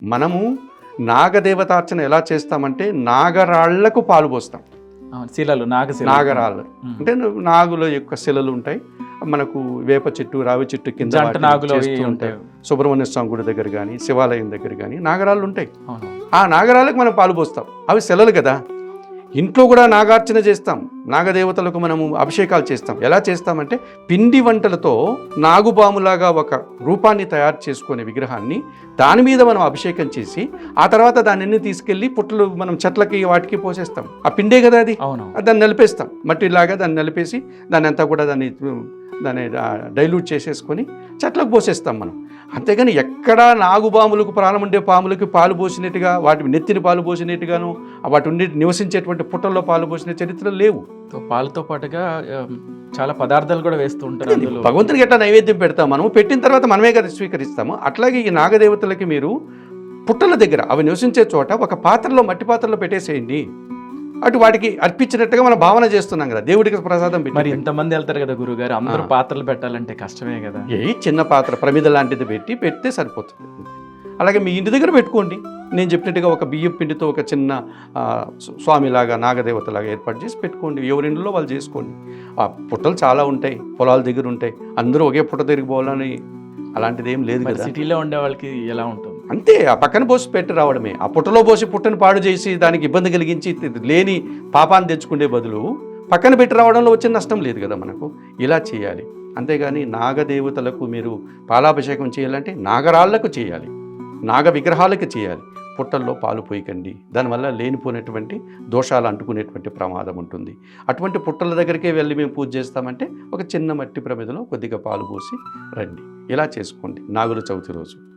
మనము నాగదేవతార్చన ఎలా చేస్తామంటే నాగరాళ్లకు పాలు పోస్తాం. శిలలు నాగరాళ్ళు అంటే నాగుల యొక్క శిలలు ఉంటాయి. మనకు వేప చెట్టు, రావి చెట్టు కింద చేస్తూ ఉంటాయి. సుబ్రహ్మణ్య స్వామి గుడి దగ్గర కానీ, శివాలయం దగ్గర కానీ నాగరాళ్ళు ఉంటాయి. ఆ నాగరాళ్ళకు మనం పాలు పోస్తాం. అవి శిలలు కదా. ఇంట్లో కూడా నాగార్చన చేస్తాం. నాగదేవతలకు మనము అభిషేకాలు చేస్తాం. ఎలా చేస్తామంటే పిండి వంటలతో నాగుబాములాగా ఒక రూపాన్ని తయారు చేసుకునే విగ్రహాన్ని దాని మీద మనం అభిషేకం చేసి ఆ తర్వాత దాన్ని తీసుకెళ్ళి పుట్టలు మనం చెట్లకి వాటికి పోసేస్తాం. ఆ పిండే కదా అది. దాన్ని నలిపేస్తాం. మట్టిలాగా దాన్ని నలిపేసి దాన్ని అంతా కూడా దాన్ని డైల్యూట్ చేసేసుకొని చెట్లకు పోసేస్తాం మనం. అంతేగాని ఎక్కడా నాగుబాములకు ప్రాణం ఉండే పాములకి పాలు పోసినట్టుగా, వాటి నెత్తిని పాలు పోసినట్టుగాను, వాటి ఉండి నివసించేటువంటి పుట్టల్లో పాలు పోసిన చరిత్రలు లేవు. పాలతో పాటుగా చాలా పదార్థాలు కూడా వేస్తూ ఉంటారు. భగవంతునికి ఎట్లా నైవేద్యం పెడతాం, మనము పెట్టిన తర్వాత మనమే కదా స్వీకరిస్తాము. అట్లాగే ఈ నాగదేవతలకి మీరు పుట్టల దగ్గర అవి నివసించే చోట ఒక పాత్రలో, మట్టి పాత్రలో పెట్టేసేయండి. అటు వాటికి అర్పించినట్టుగా మనం భావన చేస్తున్నాం కదా, దేవుడికి ప్రసాదం పెట్టి. మరి ఇంతమంది వెళ్తారు కదా గురువుగారు, అందరూ పాత్రలు పెట్టాలంటే కష్టమే కదా. చిన్న పాత్ర ప్రమిద లాంటిది పెడితే సరిపోతుంది. అలాగే మీ ఇంటి దగ్గర పెట్టుకోండి. నేను చెప్పినట్టుగా ఒక బియ్యం పిండితో ఒక చిన్న స్వామిలాగా, నాగదేవతలాగా ఏర్పాటు చేసి పెట్టుకోండి. ఎవరింట్లో వాళ్ళు చేసుకోండి. ఆ పుట్టలు చాలా ఉంటాయి, పొలాల దగ్గర ఉంటాయి. అందరూ ఒకే పుట్ట దగ్గరికి పోవాలని అలాంటిది ఏం లేదు కదా. సిటీలో ఉండే వాళ్ళకి ఎలా ఉంటుంది అంతే, ఆ పక్కన పోసి పెట్టి రావడమే. ఆ పుట్టలో పోసి పుట్టని పాడు చేసి దానికి ఇబ్బంది కలిగించి లేని పాపాన్ని తెచ్చుకునే బదులు పక్కన పెట్టి రావడంలో వచ్చే నష్టం లేదు కదా మనకు. ఇలా చేయాలి. అంతేగాని నాగదేవతలకు మీరు పాలాభిషేకం చేయాలంటే నాగరాళ్లకు చేయాలి, నాగ విగ్రహాలకు చేయాలి. పుట్టల్లో పాలు పోయకండి. దానివల్ల లేనిపోయినటువంటి దోషాలు అంటుకునేటువంటి ప్రమాదం ఉంటుంది. అటువంటి పుట్టల దగ్గరికే వెళ్ళి మేము పూజ చేస్తామంటే ఒక చిన్న మట్టి ప్రమిదలో కొద్దిగా పాలు పోసి రండి. ఇలా చేసుకోండి నాగుల చవితి రోజు.